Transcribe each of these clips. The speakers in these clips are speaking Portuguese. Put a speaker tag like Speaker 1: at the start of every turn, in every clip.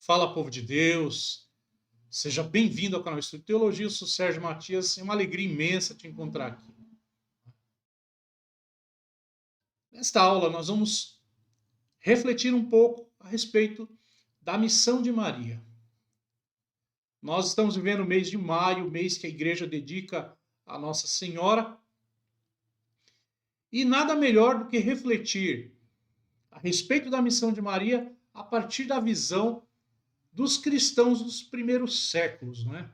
Speaker 1: Fala, povo de Deus. Seja bem-vindo ao canal Estudo de Teologia. Eu sou Sérgio Matias. É uma alegria imensa te encontrar aqui. Nesta aula, nós vamos refletir um pouco a respeito da missão de Maria. Nós estamos vivendo o mês de maio, mês que a igreja dedica a Nossa Senhora. E nada melhor do que refletir a respeito da missão de Maria a partir da visão dos cristãos dos primeiros séculos, não é?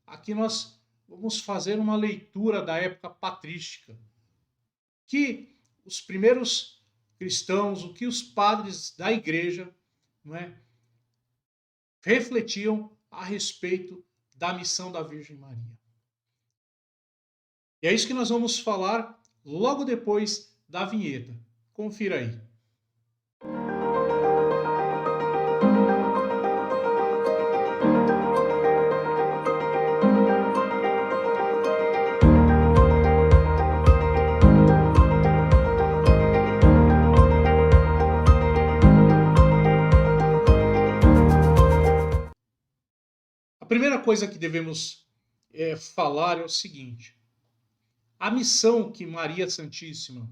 Speaker 1: Aqui nós vamos fazer uma leitura da época patrística, que os primeiros cristãos, o que os padres da igreja, não é, refletiam a respeito da missão da Virgem Maria. E é isso que nós vamos falar logo depois da vinheta. Confira aí. A primeira coisa que devemos falar é o seguinte: a missão que Maria Santíssima,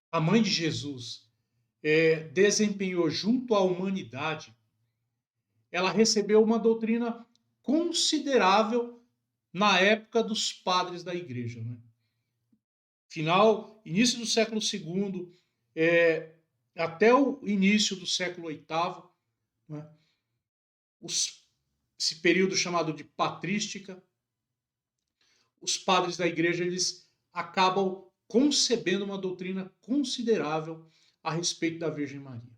Speaker 1: a mãe de Jesus, desempenhou junto à humanidade, ela recebeu uma doutrina considerável na época dos padres da igreja. Né? Início do século II, até o início do século VIII, né? Esse período chamado de patrística, os padres da igreja eles acabam concebendo uma doutrina considerável a respeito da Virgem Maria.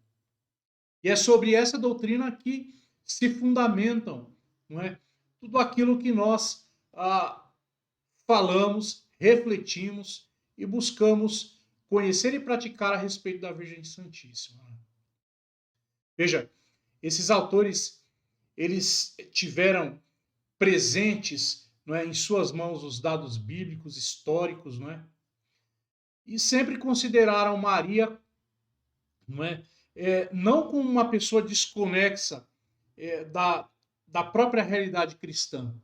Speaker 1: E é sobre essa doutrina que se fundamentam, não é, tudo aquilo que nós falamos, refletimos e buscamos conhecer e praticar a respeito da Virgem Santíssima. Veja, esses autores eles tiveram presentes, não é, em suas mãos os dados bíblicos, históricos, não é? E sempre consideraram Maria, não é, não como uma pessoa desconexa da própria realidade cristã,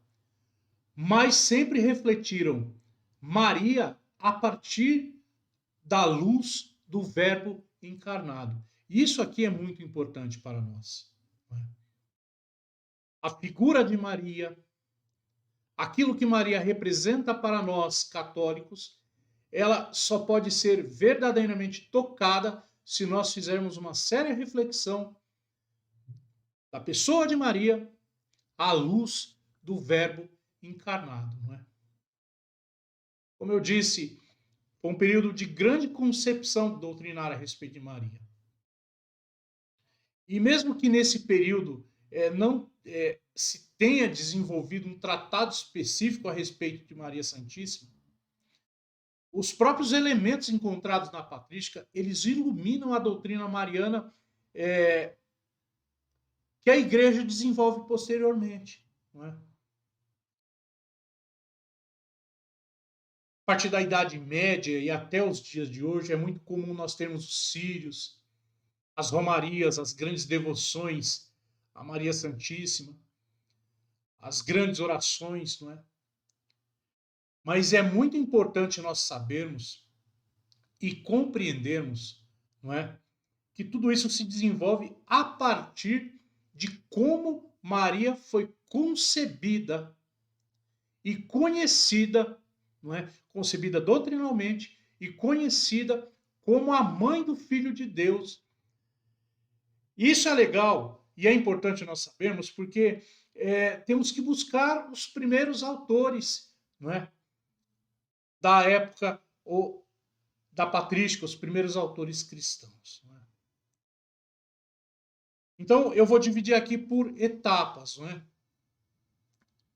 Speaker 1: mas sempre refletiram Maria a partir da luz do Verbo encarnado. Isso aqui é muito importante para nós. A figura de Maria, aquilo que Maria representa para nós católicos, ela só pode ser verdadeiramente tocada se nós fizermos uma séria reflexão da pessoa de Maria à luz do Verbo encarnado. Não é? Como eu disse, foi um período de grande concepção doutrinária a respeito de Maria. E mesmo que nesse período não se tenha desenvolvido um tratado específico a respeito de Maria Santíssima, os próprios elementos encontrados na patrística, eles iluminam a doutrina mariana que a igreja desenvolve posteriormente. Não é? A partir da Idade Média e até os dias de hoje, é muito comum nós termos os círios, as romarias, as grandes devoções a Maria Santíssima, as grandes orações, não é? Mas é muito importante nós sabermos e compreendermos, não é, que tudo isso se desenvolve a partir de como Maria foi concebida e conhecida, não é, concebida doutrinalmente e conhecida como a mãe do Filho de Deus. Isso é legal e é importante nós sabermos porque temos que buscar os primeiros autores, não é, da época ou da patrística, os primeiros autores cristãos. Não é? Então, eu vou dividir aqui por etapas. Não é?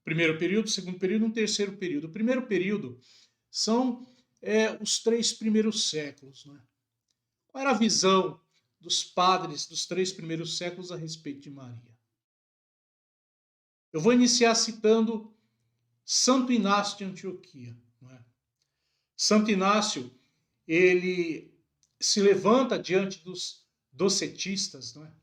Speaker 1: Primeiro período, segundo período, um terceiro período. O primeiro período são os 3 primeiros séculos. Não é? Qual era a visão dos padres dos 3 primeiros séculos a respeito de Maria? Eu vou iniciar citando Santo Inácio de Antioquia. Não é? Santo Inácio, ele se levanta diante dos docetistas, não é?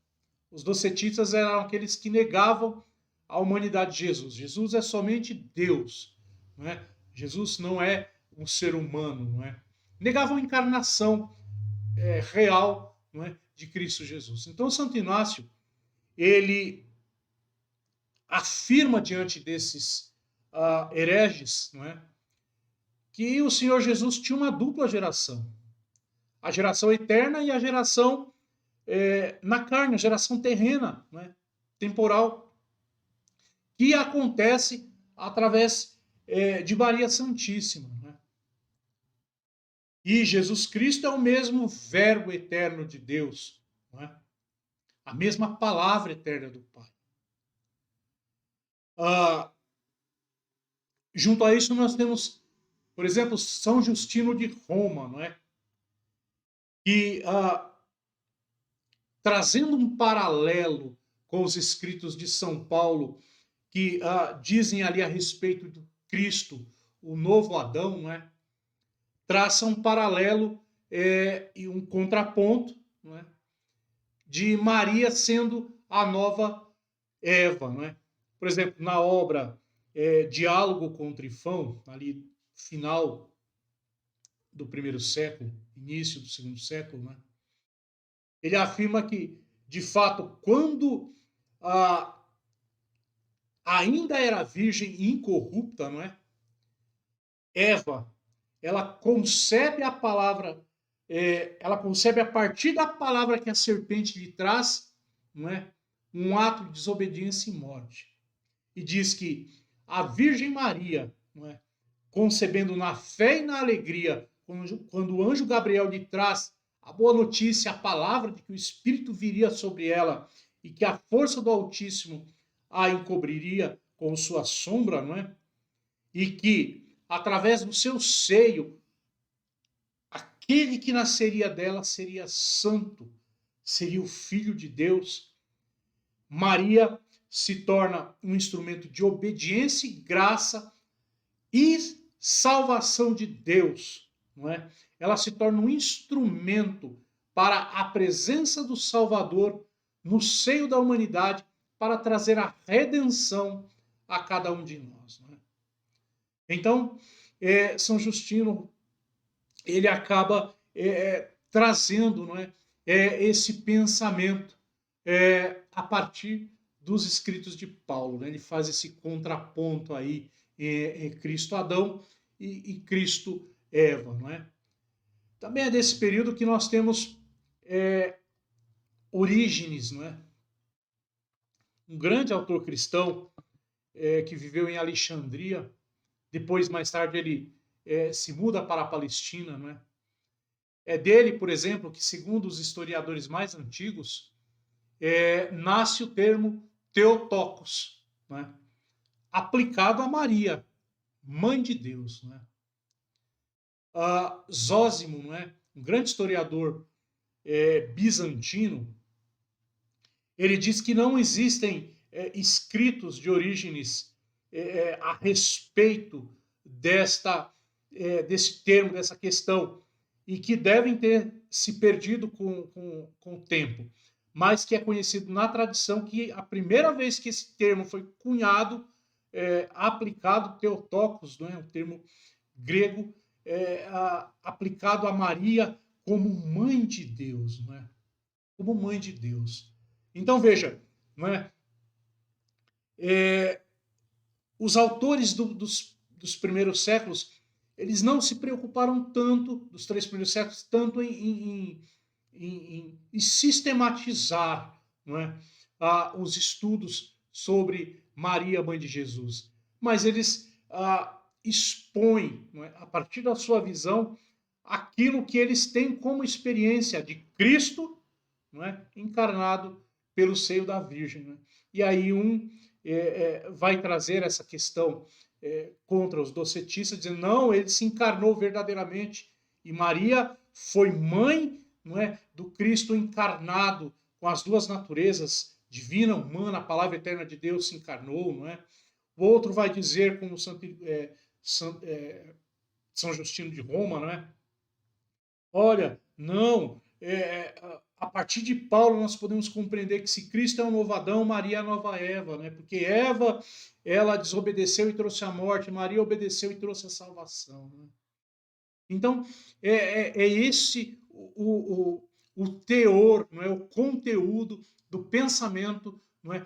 Speaker 1: Os docetistas eram aqueles que negavam a humanidade de Jesus. Jesus é somente Deus, não é? Jesus não é um ser humano, não é? Negavam a encarnação real, não é, de Cristo Jesus. Então, Santo Inácio, ele afirma diante desses hereges, não é, que o Senhor Jesus tinha uma dupla geração. A geração eterna e a geração na carne, a geração terrena, né, temporal, que acontece através de Maria Santíssima. Né? E Jesus Cristo é o mesmo verbo eterno de Deus, não é? A mesma palavra eterna do Pai. Junto a isso nós temos, por exemplo, São Justino de Roma, não é? Que trazendo um paralelo com os escritos de São Paulo, que dizem ali a respeito do Cristo, o novo Adão, não é? Traça um paralelo e um contraponto, não é? De Maria sendo a nova Eva. Não é? Por exemplo, na obra Diálogo com Trifão, ali final do primeiro século, início do segundo século, né? Ele afirma que, de fato, quando ainda era virgem e incorrupta, não é? Eva, ela concebe a palavra, ela concebe a partir da palavra que a serpente lhe traz, não é? Um ato de desobediência e morte. E diz que a Virgem Maria, não é? Concebendo na fé e na alegria, quando o anjo Gabriel lhe traz a boa notícia, a palavra de que o Espírito viria sobre ela e que a força do Altíssimo a encobriria com sua sombra, não é? E que, através do seu seio, aquele que nasceria dela seria santo, seria o Filho de Deus. Maria se torna um instrumento de obediência e graça e salvação de Deus, não é? Ela se torna um instrumento para a presença do Salvador no seio da humanidade para trazer a redenção a cada um de nós. Não é? Então, São Justino ele acaba trazendo, não é, esse pensamento a partir dos escritos de Paulo. Né? Ele faz esse contraponto aí Cristo Adão e Cristo Eva. Não é? Também é desse período que nós temos Orígenes, não é? Um grande autor cristão que viveu em Alexandria. Depois, mais tarde, ele se muda para a Palestina. Não é? É dele, por exemplo, que, segundo os historiadores mais antigos, nasce o termo Theotokos, não é? Aplicado a Maria, mãe de Deus. Não é? Zósimo, não é? Um grande historiador bizantino, ele diz que não existem escritos de Orígenes a respeito desse termo, dessa questão, e que devem ter se perdido com o tempo, mas que é conhecido na tradição que a primeira vez que esse termo foi cunhado, aplicado, Theotokos, não é? Um termo grego, aplicado a Maria como mãe de Deus, não é? Como mãe de Deus. Então veja, não é? Os autores dos primeiros séculos, eles não se preocuparam tanto, dos 3 primeiros séculos, tanto em sistematizar, não é? Os estudos sobre Maria, mãe de Jesus. Mas eles expõem, não é? A partir da sua visão, aquilo que eles têm como experiência de Cristo, não é? Encarnado pelo seio da Virgem. Não é? E aí vai trazer essa questão contra os docetistas, dizendo, não, ele se encarnou verdadeiramente. E Maria foi mãe, não é, do Cristo encarnado, com as duas naturezas, divina, humana, a palavra eterna de Deus se encarnou. Não é? O outro vai dizer, como São Justino de Roma, não é? Olha, não, a partir de Paulo, nós podemos compreender que se Cristo é um novo Adão, Maria é a nova Eva, né? Porque Eva, ela desobedeceu e trouxe a morte, Maria obedeceu e trouxe a salvação, né? Então, é esse o teor, não é? O conteúdo do pensamento, não é?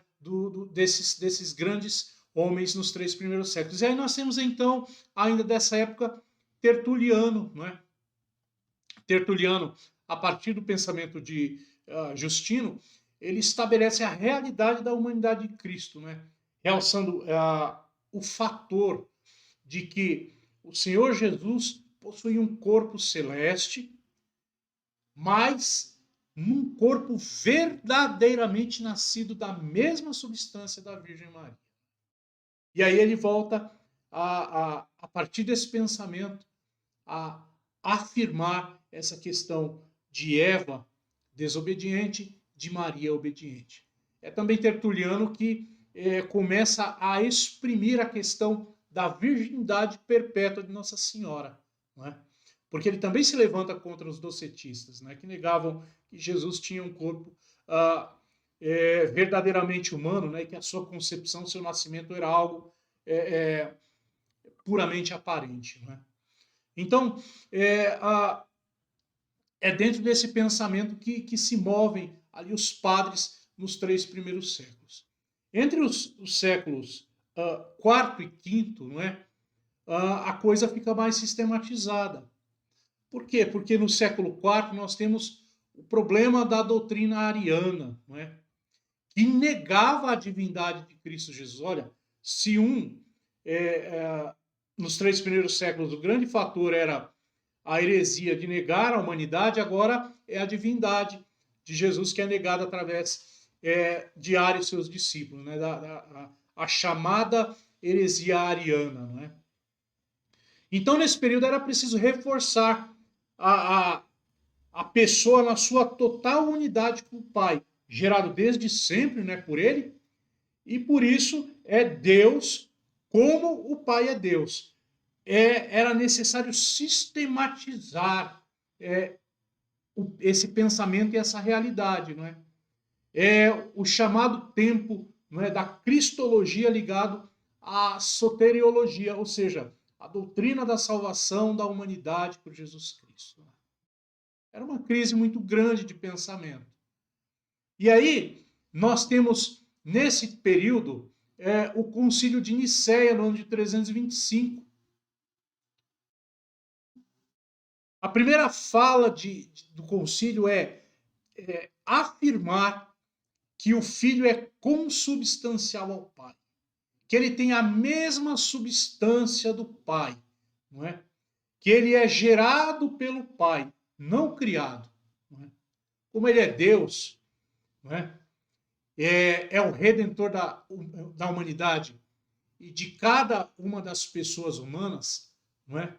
Speaker 1: Desses grandes homens nos 3 primeiros séculos. E aí nós temos, então, ainda dessa época, Tertuliano, não é? Tertuliano, a partir do pensamento de Justino, ele estabelece a realidade da humanidade de Cristo, né? Realçando o fator de que o Senhor Jesus possui um corpo celeste, mas num corpo verdadeiramente nascido da mesma substância da Virgem Maria. E aí ele volta, a partir desse pensamento, a afirmar essa questão de Eva desobediente, de Maria obediente. É também Tertuliano que começa a exprimir a questão da virgindade perpétua de Nossa Senhora, não é? Porque ele também se levanta contra os docetistas, né, que negavam que Jesus tinha um corpo verdadeiramente humano, né, e que a sua concepção, seu nascimento era algo puramente aparente, não é? Então, é dentro desse pensamento que se movem ali os padres nos 3 primeiros séculos. Entre os séculos IV e V, não é? A coisa fica mais sistematizada. Por quê? Porque no século IV nós temos o problema da doutrina ariana, não é? Que negava a divindade de Cristo Jesus. Olha, se nos 3 primeiros séculos o grande fator era a heresia de negar a humanidade, agora é a divindade de Jesus que é negada através de Ario e seus discípulos, né? A chamada heresia ariana, não é? Então, nesse período, era preciso reforçar a pessoa na sua total unidade com o Pai, gerado desde sempre, né, por ele, e por isso é Deus como o Pai é Deus. Era necessário sistematizar esse pensamento e essa realidade, não é? É o chamado tempo, não é, da cristologia ligado à soteriologia, ou seja, a doutrina da salvação da humanidade por Jesus Cristo. Era uma crise muito grande de pensamento. E aí, nós temos, nesse período, o Concílio de Nicéia, no ano de 325. A primeira fala do concílio é afirmar que o Filho é consubstancial ao Pai, que ele tem a mesma substância do Pai, não é? Que ele é gerado pelo Pai, não criado. Não é? Como ele é Deus, não é? É o redentor da humanidade e de cada uma das pessoas humanas, não é?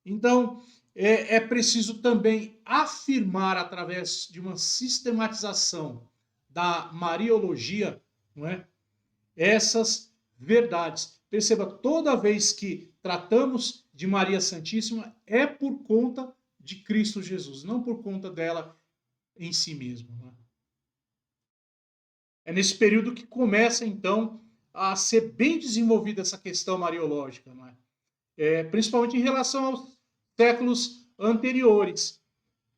Speaker 1: Então, é preciso também afirmar, através de uma sistematização da Mariologia, não é? Essas verdades. Perceba, toda vez que tratamos de Maria Santíssima, é por conta de Cristo Jesus, não por conta dela em si mesma. Não é? É nesse período que começa, então, a ser bem desenvolvida essa questão mariológica, não é? Principalmente em relação aos séculos anteriores,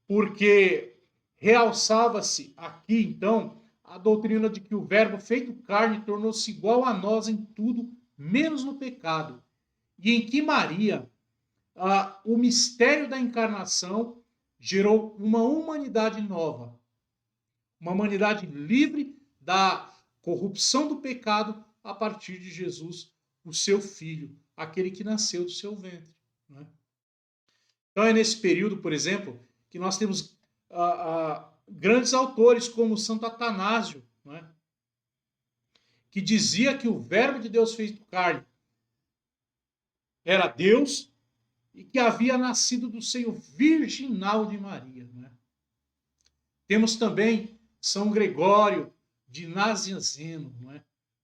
Speaker 1: porque realçava-se aqui, então, a doutrina de que o Verbo feito carne tornou-se igual a nós em tudo, menos no pecado, e em que Maria, o mistério da encarnação, gerou uma humanidade nova, uma humanidade livre da corrupção do pecado a partir de Jesus, o seu Filho, aquele que nasceu do seu ventre. Não é? Então é nesse período, por exemplo, que nós temos grandes autores como Santo Atanásio, não é? Que dizia que o Verbo de Deus feito carne era Deus e que havia nascido do seio virginal de Maria. Não é? Temos também São Gregório de Nazianzeno, não é?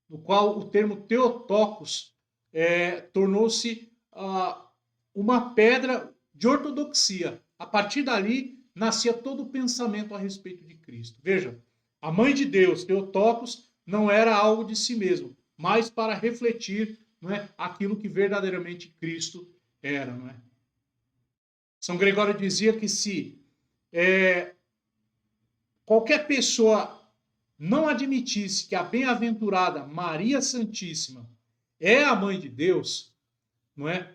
Speaker 1: No qual o termo Theotokos tornou-se uma pedra de ortodoxia. A partir dali, nascia todo o pensamento a respeito de Cristo. Veja, a mãe de Deus, Theotokos, não era algo de si mesmo, mas para refletir, não é, aquilo que verdadeiramente Cristo era. Não é? São Gregório dizia que se qualquer pessoa não admitisse que a bem-aventurada Maria Santíssima é a mãe de Deus, não é?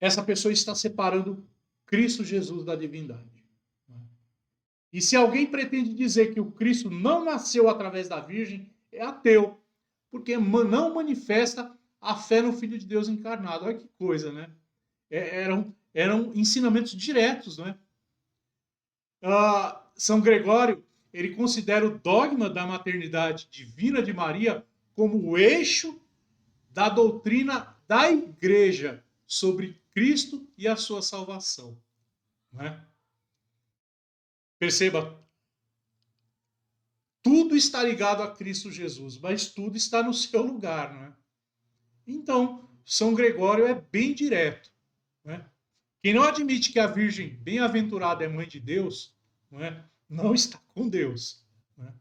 Speaker 1: Essa pessoa está separando Cristo Jesus da divindade. E se alguém pretende dizer que o Cristo não nasceu através da Virgem, é ateu, porque não manifesta a fé no Filho de Deus encarnado. Olha que coisa, né? Eram ensinamentos diretos, não é? São Gregório, ele considera o dogma da maternidade divina de Maria como o eixo da doutrina da Igreja sobre Cristo e a sua salvação. Não é? Perceba, tudo está ligado a Cristo Jesus, mas tudo está no seu lugar. Não é? Então, São Gregório é bem direto. Não é? Quem não admite que a Virgem bem-aventurada é mãe de Deus, não está com Deus. Não é?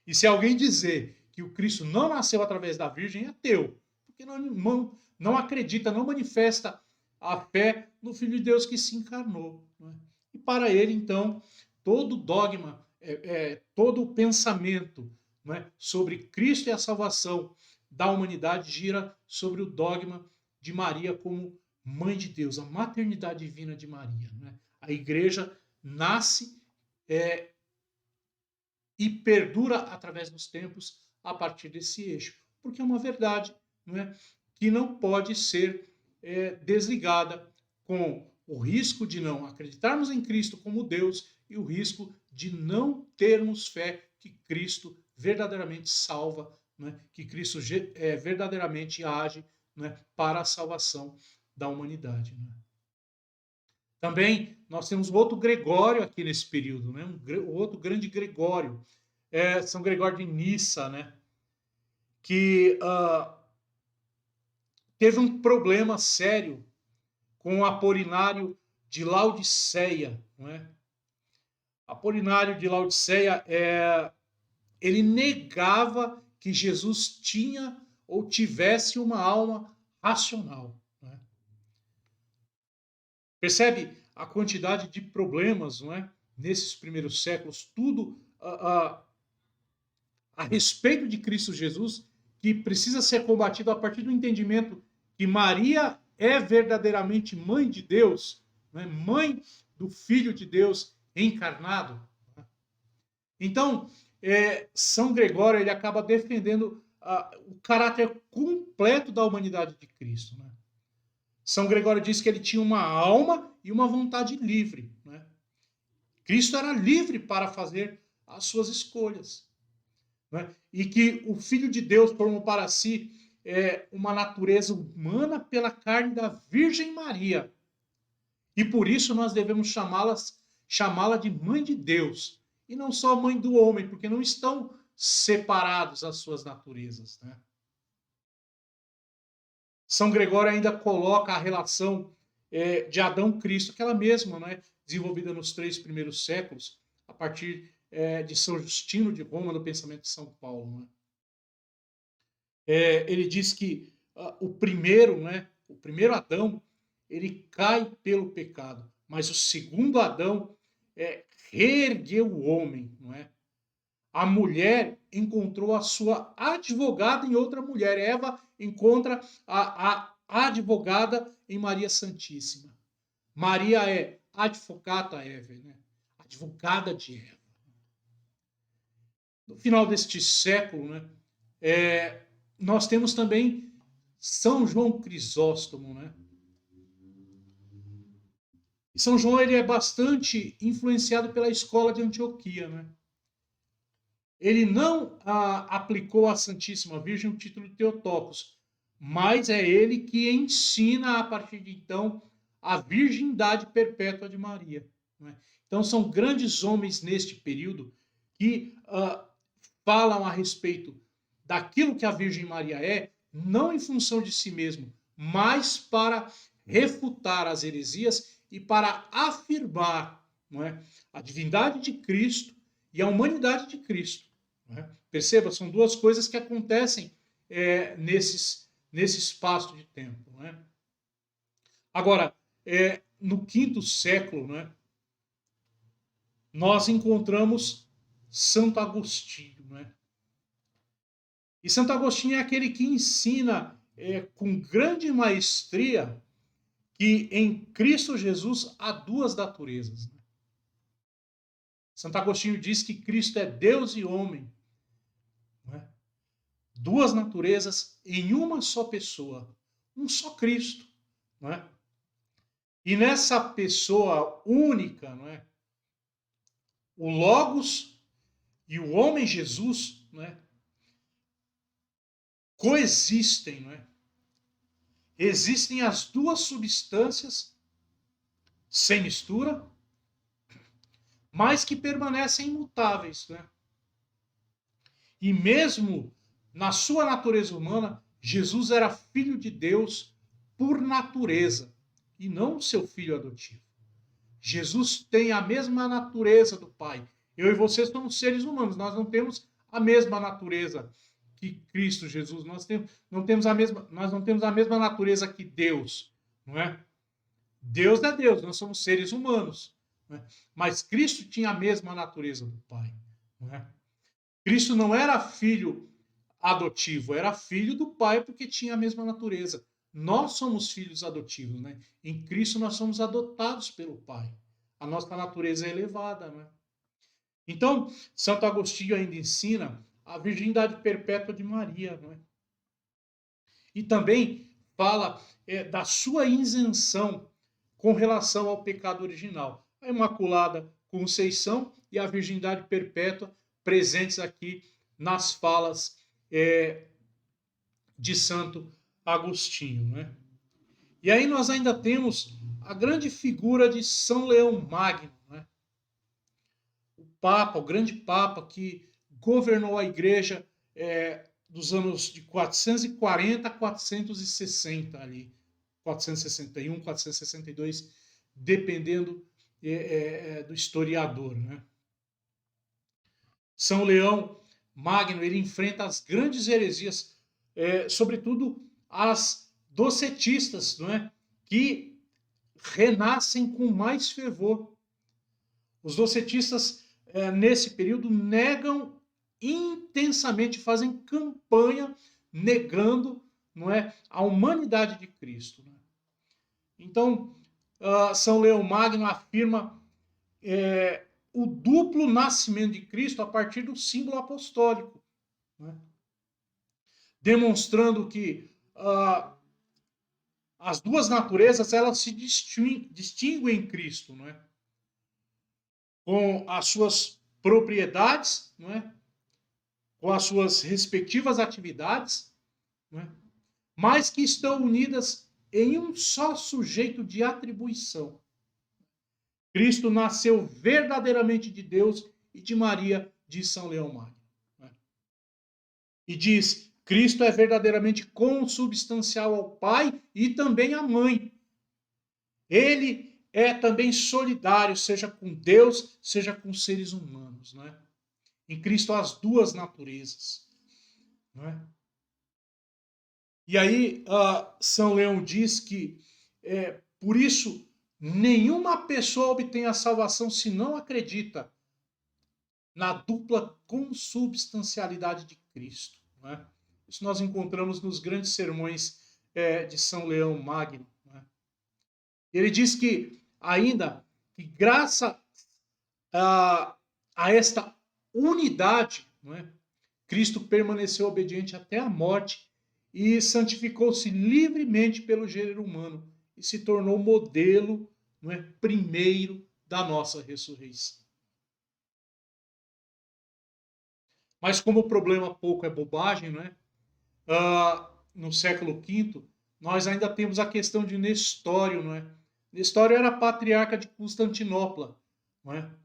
Speaker 1: E se alguém dizer que o Cristo não nasceu através da Virgem, é ateu, porque não acredita, não manifesta a fé no Filho de Deus que se encarnou. Não é? E para ele, então, todo dogma, todo o pensamento, não é, sobre Cristo e a salvação da humanidade gira sobre o dogma de Maria como mãe de Deus, a maternidade divina de Maria. Né? A igreja nasce e perdura através dos tempos a partir desse eixo, porque é uma verdade, não é? Que não pode ser desligada com o risco de não acreditarmos em Cristo como Deus e o risco de não termos fé que Cristo verdadeiramente salva, né? Que Cristo verdadeiramente age, né? Para a salvação da humanidade. Né? Também nós temos outro Gregório aqui nesse período, né? Outro grande Gregório, São Gregório de Nissa, né? Que teve um problema sério com o Apolinário de Laodiceia. Não é? Apolinário de Laodiceia, ele negava que Jesus tinha ou tivesse uma alma racional. Não é? Percebe a quantidade de problemas, não é? Nesses primeiros séculos, tudo a respeito de Cristo Jesus, que precisa ser combatido a partir do entendimento que Maria é verdadeiramente mãe de Deus, né? Mãe do Filho de Deus encarnado. Então, São Gregório ele acaba defendendo o caráter completo da humanidade de Cristo. Né? São Gregório diz que ele tinha uma alma e uma vontade livre. Né? Cristo era livre para fazer as suas escolhas. Né? E que o Filho de Deus formou para si uma natureza humana pela carne da Virgem Maria. E por isso nós devemos chamá-la de Mãe de Deus. E não só mãe do homem, porque não estão separados as suas naturezas. Né? São Gregório ainda coloca a relação de Adão-Cristo, aquela mesma, né, desenvolvida nos 3 primeiros séculos, a partir de São Justino de Roma, no pensamento de São Paulo. Né? Ele diz que o primeiro Adão, ele cai pelo pecado, mas o segundo Adão reergueu o homem, não é? A mulher encontrou a sua advogada em outra mulher. Eva encontra a advogada em Maria Santíssima. Maria é advocata Eva, né? Advogada de Eva. No final deste século, né, nós temos também São João Crisóstomo, né? E São João ele é bastante influenciado pela escola de Antioquia, né? Ele não aplicou à Santíssima Virgem o título de Theotokos, mas é ele que ensina, a partir de então, a virgindade perpétua de Maria. Né? Então, são grandes homens neste período que falam a respeito daquilo que a Virgem Maria é, não em função de si mesmo, mas para refutar as heresias e para afirmar, não é, a divindade de Cristo e a humanidade de Cristo. Não é? Perceba, são duas coisas que acontecem nesse espaço de tempo. Não é? Agora, no quinto século, não é, nós encontramos Santo Agostinho. Não é? E Santo Agostinho é aquele que ensina com grande maestria que em Cristo Jesus há duas naturezas. Santo Agostinho diz que Cristo é Deus e homem. Não é? Duas naturezas em uma só pessoa. Um só Cristo. Não é? E nessa pessoa única, não é? O Logos e o homem Jesus, não é? Coexistem. Não é? Existem as duas substâncias sem mistura, mas que permanecem imutáveis. Né? E mesmo na sua natureza humana, Jesus era filho de Deus por natureza, e não seu filho adotivo. Jesus tem a mesma natureza do Pai. Eu e você somos seres humanos, nós não temos a mesma natureza que Cristo Jesus, nós não temos a mesma natureza que Deus, não é? Deus é Deus, nós somos seres humanos. Não é? Mas Cristo tinha a mesma natureza do Pai. Não é? Cristo não era filho adotivo, era filho do Pai porque tinha a mesma natureza. Nós somos filhos adotivos, né? Em Cristo nós somos adotados pelo Pai. A nossa natureza é elevada, né? Então, Santo Agostinho ainda ensina a virgindade perpétua de Maria, não é? E também fala da sua isenção com relação ao pecado original. A Imaculada Conceição e a virgindade perpétua presentes aqui nas falas de Santo Agostinho. Né? E aí nós ainda temos a grande figura de São Leão Magno, né? O Papa, o grande Papa que governou a Igreja dos anos de 440 a 460 ali, 461, 462, dependendo do historiador. Né? São Leão Magno, ele enfrenta as grandes heresias, sobretudo as docetistas, não é? Que renascem com mais fervor. Os docetistas, nesse período, negam intensamente, fazem campanha negando, não é, a humanidade de Cristo. Né? Então, São Leão Magno afirma o duplo nascimento de Cristo a partir do símbolo apostólico, né? Demonstrando que as duas naturezas elas se distinguem em Cristo, não é? Com as suas propriedades, não é? Com as suas respectivas atividades, não é? Mas que estão unidas em um só sujeito de atribuição. Cristo nasceu verdadeiramente de Deus e de Maria, diz São Leão Magno. Né? E diz, Cristo é verdadeiramente consubstancial ao Pai e também à Mãe. Ele é também solidário, seja com Deus, seja com seres humanos. Né? Em Cristo há as duas naturezas. Né? E aí São Leão diz que, por isso, nenhuma pessoa obtém a salvação se não acredita na dupla consubstancialidade de Cristo. Não é? Isso nós encontramos nos grandes sermões de São Leão Magno. Não é? Ele diz que, ainda, que graças a esta unidade, não é? Cristo permaneceu obediente até a morte e santificou-se livremente pelo gênero humano e se tornou modelo, não é, primeiro da nossa ressurreição. Mas como o problema pouco é bobagem, não é? No século V, nós ainda temos a questão de Nestório, não é? Nestório era patriarca de Constantinopla, não é?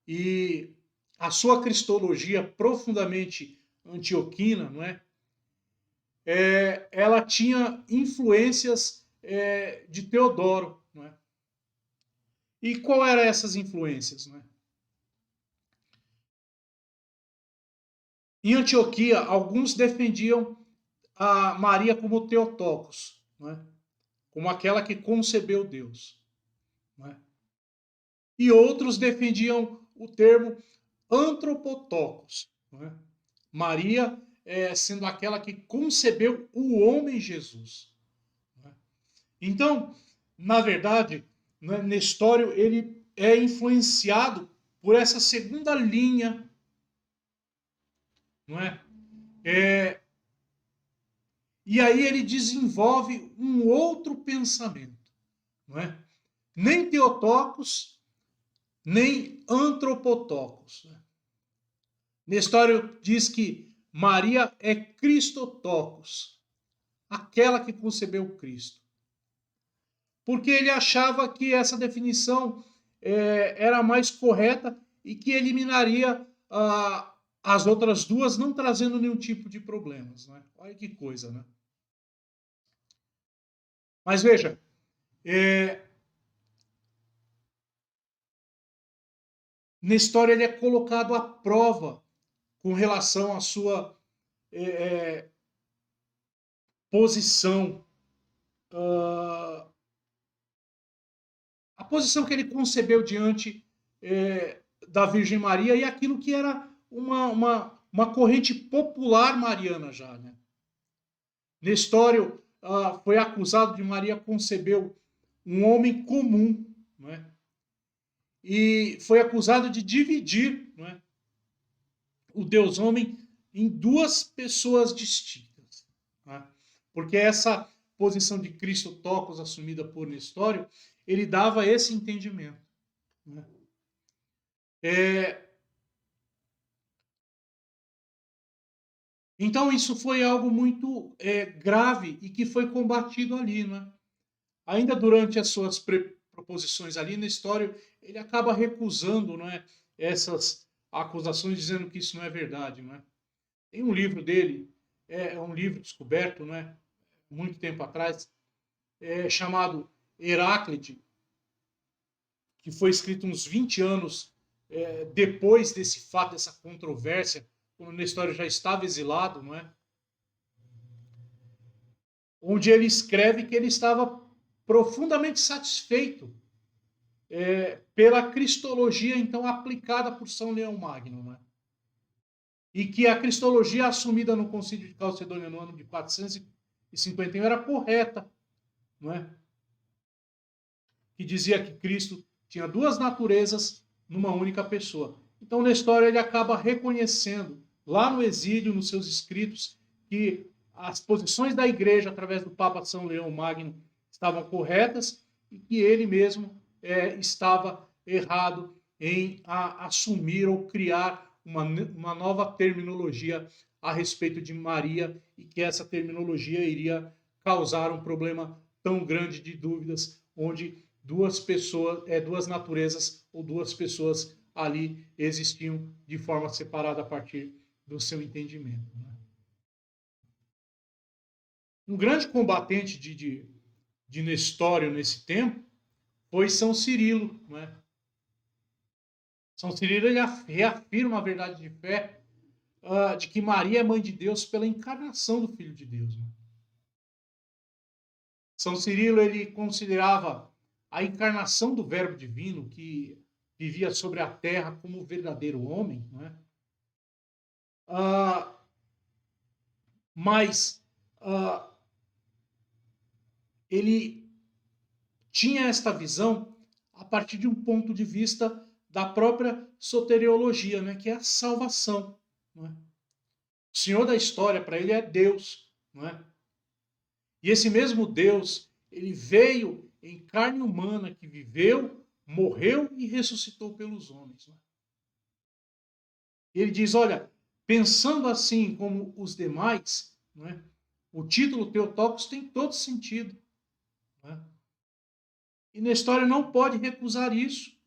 Speaker 1: E a sua cristologia profundamente antioquina, não é? Ela tinha influências de Teodoro, não é? E qual eram essas influências? Né? Em Antioquia, alguns defendiam a Maria como Theotokos, né? Como aquela que concebeu Deus. Né? E outros defendiam o termo antropotokos. Né? Maria sendo aquela que concebeu o homem Jesus. Né? Então, na verdade, né, Nestório ele é influenciado por essa segunda linha, não é? E aí ele desenvolve um outro pensamento, não é? Nem Theotokos, nem Antropotokos. Né? Nestório diz que Maria é Christotokos, aquela que concebeu Cristo. Porque ele achava que essa definição era mais correta e que eliminaria as outras duas, não trazendo nenhum tipo de problemas. Né? Olha que coisa, né? Mas veja, Nestório ele é colocado à prova com relação à sua posição, a posição que ele concebeu diante da Virgem Maria e aquilo que era uma corrente popular mariana já. Né? Nestório foi acusado de Maria concebeu um homem comum, né? E foi acusado de dividir, né, o Deus homem em duas pessoas distintas. Né? Porque essa posição de Christotokos assumida por Nestório, ele dava esse entendimento. Né? Então isso foi algo muito grave e que foi combatido ali. Né? Ainda durante as suas proposições ali, Nestório ele acaba recusando, né, essas acusações, dizendo que isso não é verdade. Né? Tem um livro dele, um livro descoberto, né, muito tempo atrás, chamado Heráclide, que foi escrito uns 20 anos depois desse fato, dessa controvérsia, quando Nestório já estava exilado, não é? Onde ele escreve que ele estava profundamente satisfeito pela cristologia então aplicada por São Leão Magno, não é? E que a cristologia assumida no Concílio de Calcedônia no ano de 451 era correta, não é? Que dizia que Cristo tinha duas naturezas numa única pessoa. Então, Nestório ele acaba reconhecendo, lá no exílio, nos seus escritos, que as posições da igreja, através do Papa São Leão Magno, estavam corretas e que ele mesmo estava errado em assumir ou criar uma nova terminologia a respeito de Maria e que essa terminologia iria causar um problema tão grande de dúvidas, onde duas pessoas, duas naturezas ou duas pessoas ali existiam de forma separada a partir do seu entendimento. Né? Um grande combatente de Nestório nesse tempo foi São Cirilo. Né? São Cirilo ele reafirma a verdade de fé de que Maria é mãe de Deus pela encarnação do Filho de Deus. Né? São Cirilo ele considerava a encarnação do Verbo Divino, que vivia sobre a terra como o verdadeiro homem, né? Mas ele tinha esta visão a partir de um ponto de vista da própria soteriologia, né? Que é a salvação. Né? O Senhor da história, para ele, é Deus. Né? E esse mesmo Deus, ele veio em carne humana, que viveu, morreu e ressuscitou pelos homens. Né? Ele diz, olha, pensando assim como os demais, né, o título Theotokos tem todo sentido. Né? E Nestório não pode recusar isso.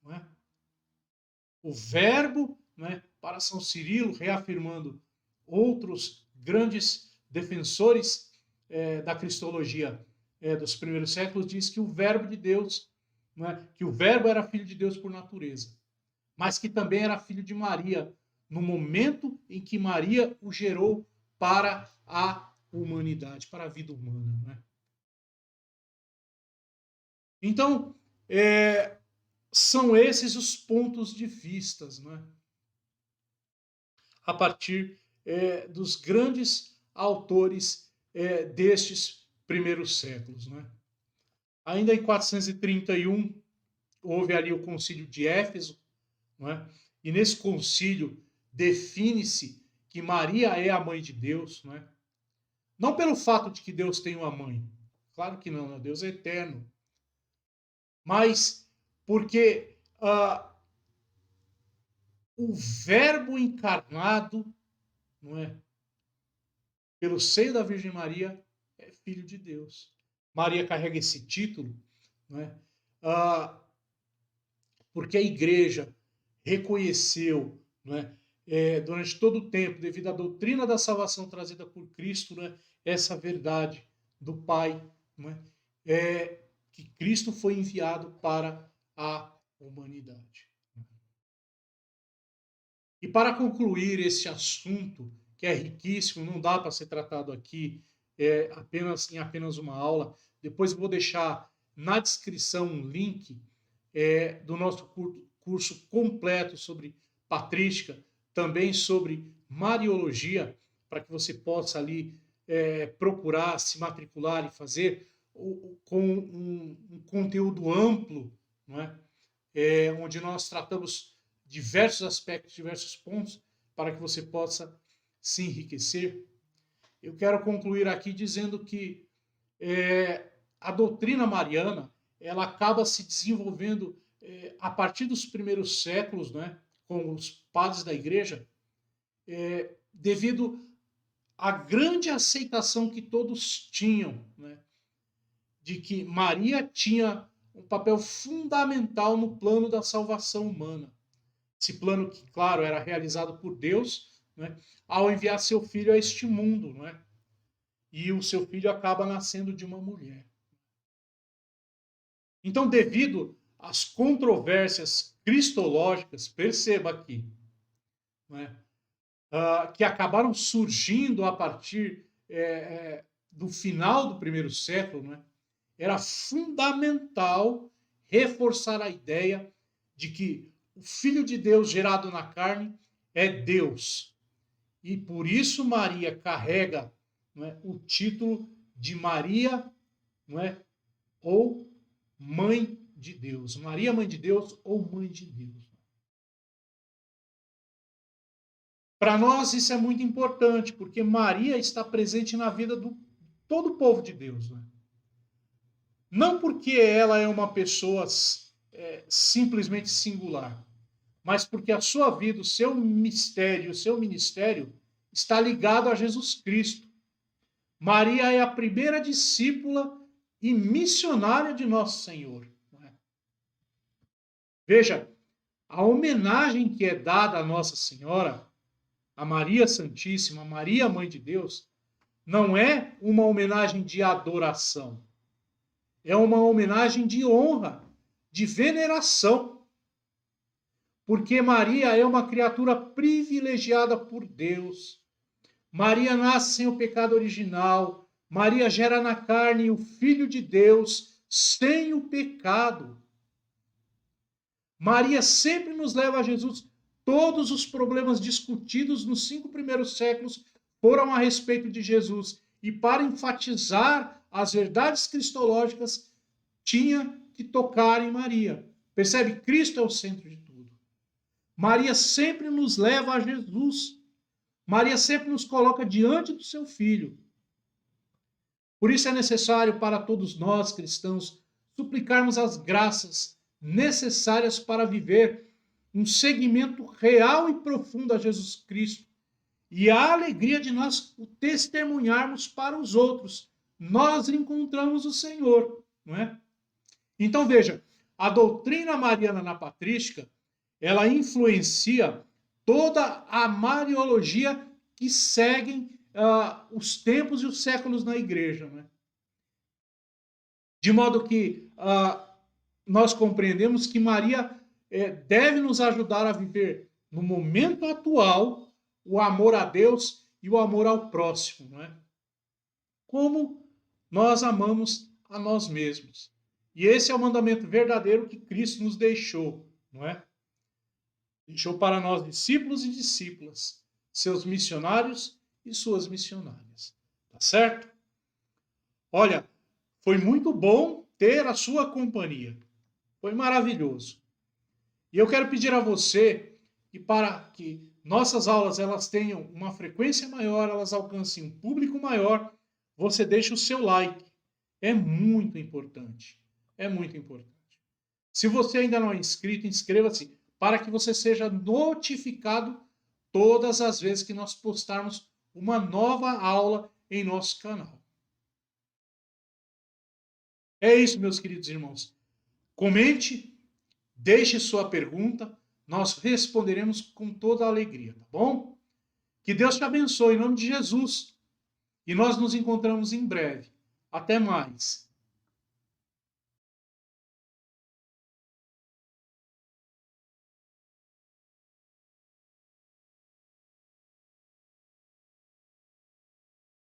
Speaker 1: Né? O verbo, né, para São Cirilo, reafirmando outros grandes defensores da cristologia dos primeiros séculos, diz que o verbo de Deus, não é? Que o Verbo era filho de Deus por natureza, mas que também era filho de Maria, no momento em que Maria o gerou para a humanidade, para a vida humana. Não é? Então, são esses os pontos de vistas, não é? A partir dos grandes autores destes primeiros séculos. Não é? Ainda em 431, houve ali o concílio de Éfeso, não é? E nesse concílio define-se que Maria é a mãe de Deus, não é? Não pelo fato de que Deus tem uma mãe, claro que não, né? Deus é eterno, mas porque o Verbo encarnado, não é? Pelo seio da Virgem Maria, é filho de Deus. Maria carrega esse título, não é? Porque a igreja reconheceu, não é? Durante todo o tempo, devido à doutrina da salvação trazida por Cristo, né, essa verdade do Pai, não é? Que Cristo foi enviado para a humanidade. E para concluir esse assunto, que é riquíssimo, não dá para ser tratado aqui em apenas uma aula, depois eu vou deixar na descrição um link do nosso curso completo sobre patrística, também sobre Mariologia, para que você possa ali procurar, se matricular e fazer com um conteúdo amplo, não é? Onde nós tratamos diversos aspectos, diversos pontos, para que você possa se enriquecer. Eu quero concluir aqui dizendo que a doutrina mariana ela acaba se desenvolvendo a partir dos primeiros séculos, né, com os padres da igreja, devido à grande aceitação que todos tinham, né, de que Maria tinha um papel fundamental no plano da salvação humana. Esse plano que, claro, era realizado por Deus, né, ao enviar seu filho a este mundo, não é? E o seu filho acaba nascendo de uma mulher. Então, devido às controvérsias cristológicas, perceba aqui, né, que acabaram surgindo a partir do final do primeiro século, né, era fundamental reforçar a ideia de que o Filho de Deus gerado na carne é Deus. E por isso Maria carrega, não é, o título de Maria, não é, ou Mãe de Deus. Maria, Mãe de Deus ou Mãe de Deus. Para nós isso é muito importante, porque Maria está presente na vida de todo o povo de Deus. Né? Não porque ela é uma pessoa simplesmente singular, mas porque a sua vida, o seu mistério, o seu ministério está ligado a Jesus Cristo. Maria é a primeira discípula e missionária de Nosso Senhor. Veja, a homenagem que é dada a Nossa Senhora, a Maria Santíssima, Maria Mãe de Deus, não é uma homenagem de adoração. É uma homenagem de honra, de veneração. Porque Maria é uma criatura privilegiada por Deus. Maria nasce sem o pecado original. Maria gera na carne o Filho de Deus sem o pecado. Maria sempre nos leva a Jesus. Todos os problemas discutidos nos 5 primeiros séculos foram a respeito de Jesus. E para enfatizar as verdades cristológicas, tinha que tocar em Maria. Percebe? Cristo é o centro de tudo. Maria sempre nos leva a Jesus. Maria sempre nos coloca diante do seu Filho. Por isso é necessário para todos nós, cristãos, suplicarmos as graças necessárias para viver um seguimento real e profundo a Jesus Cristo e a alegria de nós o testemunharmos para os outros. Nós encontramos o Senhor, não é? Então veja, a doutrina mariana na patrística, ela influencia toda a mariologia que seguem os tempos e os séculos na igreja, né? De modo que nós compreendemos que Maria deve nos ajudar a viver no momento atual o amor a Deus e o amor ao próximo, não é? Como nós amamos a nós mesmos. E esse é o mandamento verdadeiro que Cristo nos deixou, não é? Deixou para nós discípulos e discípulas, seus missionários e suas missionárias. Tá certo? Olha, foi muito bom ter a sua companhia. Foi maravilhoso. E eu quero pedir a você que para que nossas aulas elas tenham uma frequência maior, elas alcancem um público maior, você deixa o seu like. É muito importante. É muito importante. Se você ainda não é inscrito, inscreva-se para que você seja notificado todas as vezes que nós postarmos uma nova aula em nosso canal. É isso, meus queridos irmãos. Comente, deixe sua pergunta, nós responderemos com toda a alegria, tá bom? Que Deus te abençoe em nome de Jesus. E nós nos encontramos em breve. Até mais.